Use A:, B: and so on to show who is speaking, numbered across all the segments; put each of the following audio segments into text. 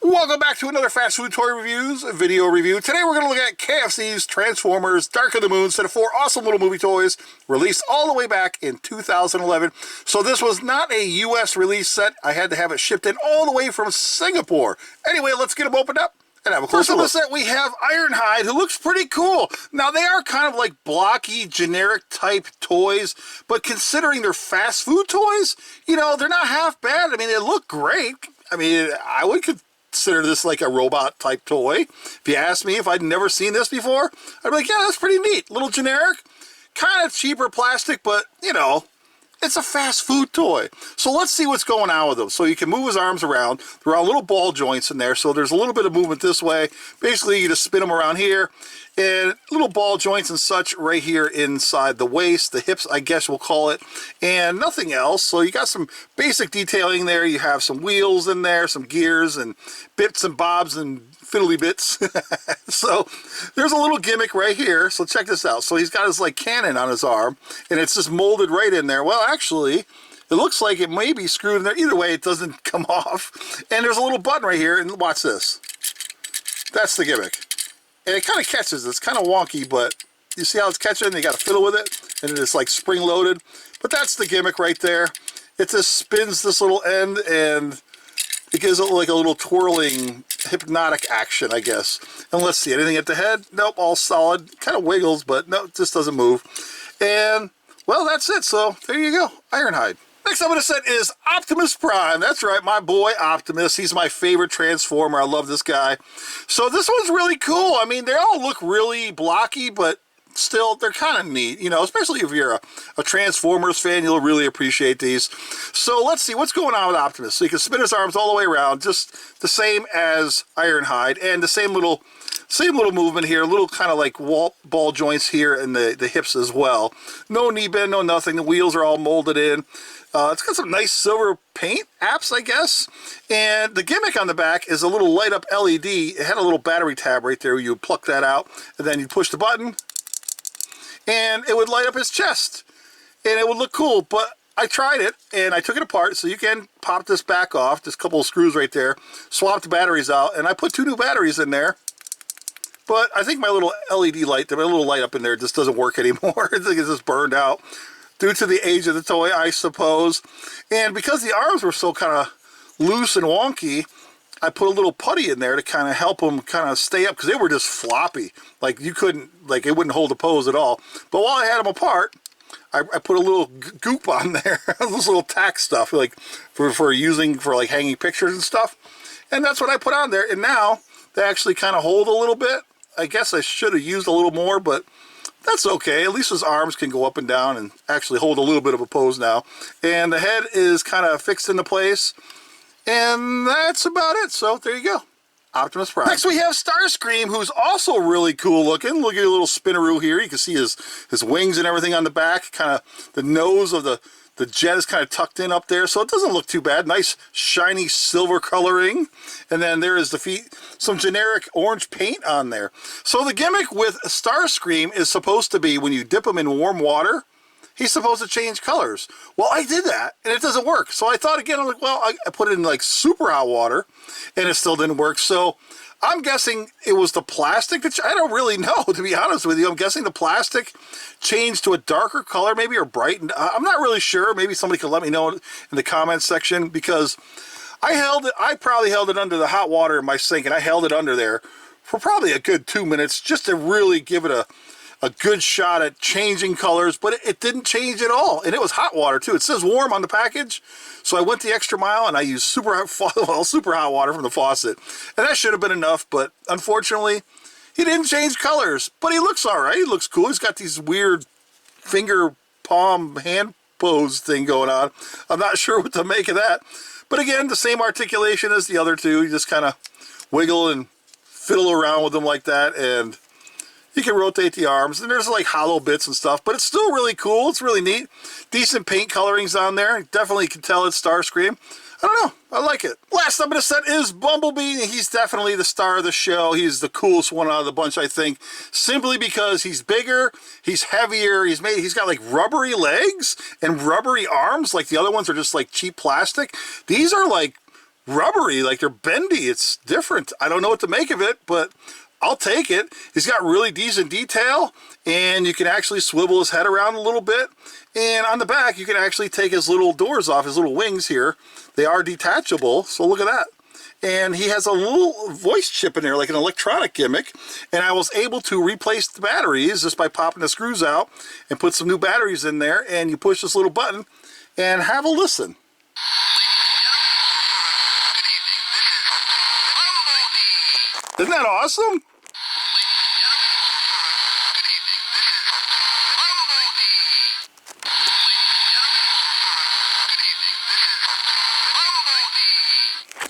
A: Welcome back to another Fast Food Toy Reviews video review. Today we're going to look at KFC's Transformers Dark of the Moon set of 4 awesome little movie toys released all the way back in 2011. So this was not a US release set. I had to have it shipped in all the way from Singapore. Anyway, let's get them opened up and have a closer look. First on the set we have Ironhide, who looks pretty cool. Now they are kind of like blocky, generic type toys, but considering they're fast food toys, you know, they're not half bad. I mean, they look great. I mean, I would consider this like a robot type toy. If you asked me if I'd never seen this before, I'd be like, yeah, that's pretty neat. A little generic, kind of cheaper plastic, but you know, it's a fast food toy. So let's see what's going on with them. So you can move his arms around. There are little ball joints in there, so there's a little bit of movement this way. Basically, you just spin them around here, and little ball joints and such right here inside the waist, the hips, I guess we'll call it, and nothing else. So you got some basic detailing there. You have some wheels in there, some gears and bits and bobs and fiddly bits. So there's a little gimmick right here. So check this out. So he's got his like cannon on his arm, and it's just molded right in there. Well, actually, it looks like it may be screwed in there. Either way, it doesn't come off. And there's a little button right here, and watch this. That's the gimmick. And it kind of catches. It's kind of wonky, but you see how it's catching? You got to fiddle with it, and it's like spring-loaded. But that's the gimmick right there. It just spins this little end, and it gives it like a little twirling, hypnotic action, I guess. And let's see, anything at the head? Nope, all solid. Kind of wiggles, but no, it just doesn't move. And, well, that's it. So, there you go. Ironhide. Next up in the set is Optimus Prime. That's right, my boy Optimus. He's my favorite Transformer. I love this guy. So this one's really cool. I mean, they all look really blocky, but still, they're kind of neat, you know, especially if you're a Transformers fan, you'll really appreciate these. So let's see what's going on with Optimus. So you can spin his arms all the way around, just the same as Ironhide, and the same little movement here, little kind of like ball joints here in the hips as well. No knee bend, no nothing. The wheels are all molded in. It's got some nice silver paint apps, I guess. And the gimmick on the back is a little light up LED. It had a little battery tab right there. You would pluck that out, and then you push the button, and it would light up his chest. And it would look cool, but I tried it, and I took it apart, so you can pop this back off, just a couple of screws right there, swap the batteries out, and I put 2 new batteries in there. But I think my little LED light, my little light up in there just doesn't work anymore. I think it's just burned out due to the age of the toy, I suppose. And because the arms were so kind of loose and wonky, I put a little putty in there to kind of help them kind of stay up, because they were just floppy. Like you couldn't, like it wouldn't hold the pose at all. But while I had them apart, I put a little goop on there, this little tack stuff, like for using for like hanging pictures and stuff. And that's what I put on there. And now they actually kind of hold a little bit. I guess I should have used a little more, but that's okay. At least his arms can go up and down and actually hold a little bit of a pose now. And the head is kind of fixed into place. And that's about it. So there you go. Optimus Prime. Next we have Starscream, who's also really cool looking. Look at a little spinneroo here. You can see his wings and everything on the back. Kind of the nose of the jet is kind of tucked in up there, so it doesn't look too bad. Nice shiny silver coloring. And then there is the feet, some generic orange paint on there. So the gimmick with Starscream is supposed to be when you dip him in warm water, he's supposed to change colors. Well, I did that, and it doesn't work. So I thought again, I'm like, well, I put it in like super hot water, and it still didn't work. So I'm guessing it was the plastic that I don't really know, to be honest with you. I'm guessing the plastic changed to a darker color, maybe, or brightened. I'm not really sure. Maybe somebody could let me know in the comments section, because I probably held it under the hot water in my sink, and I held it under there for probably a good 2 minutes just to really give it a good shot at changing colors, but it didn't change at all. And it was hot water too. It says warm on the package, so I went the extra mile and I used super hot water from the faucet, and that should have been enough. But unfortunately, he didn't change colors. But he looks all right. He looks cool. He's got these weird finger palm hand pose thing going on. I'm not sure what to make of that. But again, the same articulation as the other two. You just kind of wiggle and fiddle around with them like that, and you can rotate the arms, and there's like hollow bits and stuff, but it's still really cool. It's really neat. Decent paint colorings on there. Definitely can tell it's Starscream. I don't know. I like it. Last up in the set is Bumblebee. He's definitely the star of the show. He's the coolest one out of the bunch, I think, simply because he's bigger, he's heavier, he's got like rubbery legs and rubbery arms. Like the other ones are just like cheap plastic. These are like rubbery, like they're bendy. It's different. I don't know what to make of it, but I'll take it. He's got really decent detail, and you can actually swivel his head around a little bit. And on the back, you can actually take his little doors off, his little wings here. They are detachable, so look at that. And he has a little voice chip in there, like an electronic gimmick. And I was able to replace the batteries just by popping the screws out and put some new batteries in there. And you push this little button and have a listen. Isn't that awesome?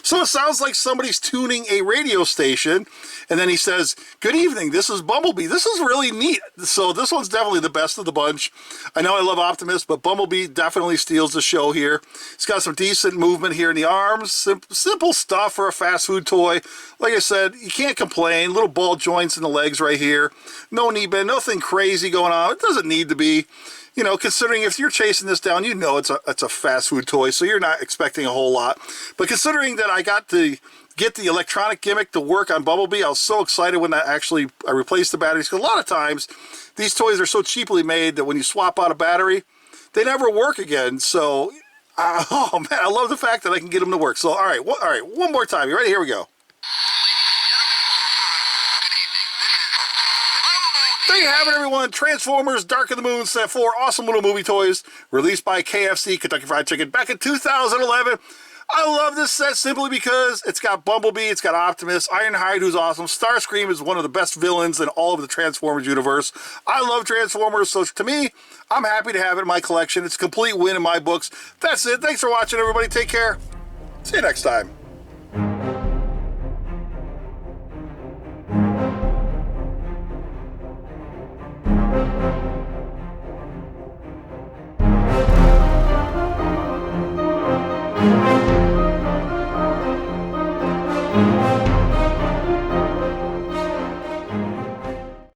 A: So it sounds like somebody's tuning a radio station, and then he says, "Good evening, this is Bumblebee." This is really neat. So this one's definitely the best of the bunch. I know I love Optimus, but Bumblebee definitely steals the show here. It's got some decent movement here in the arms. Simple stuff for a fast food toy. Like I said, you can't complain. Little ball joints in the legs right here. No knee bend, nothing crazy going on. It doesn't need to be. You know, considering if you're chasing this down, you know it's a fast food toy, so you're not expecting a whole lot. But considering that I got to get the electronic gimmick to work on Bumblebee, I was so excited when I replaced the batteries. Because a lot of times, these toys are so cheaply made that when you swap out a battery, they never work again. So, oh man, I love the fact that I can get them to work. So, all right, one more time. You ready? Here we go. There you have it, everyone. Transformers Dark of the Moon set 4 awesome little movie toys released by KFC, Kentucky Fried Chicken, back in 2011. I love this set simply because it's got Bumblebee, it's got Optimus, Ironhide, who's awesome. Starscream is one of the best villains in all of the Transformers universe. I love Transformers, so to me, I'm happy to have it in my collection. It's a complete win in my books. That's it. Thanks for watching, everybody. Take care. See you next time.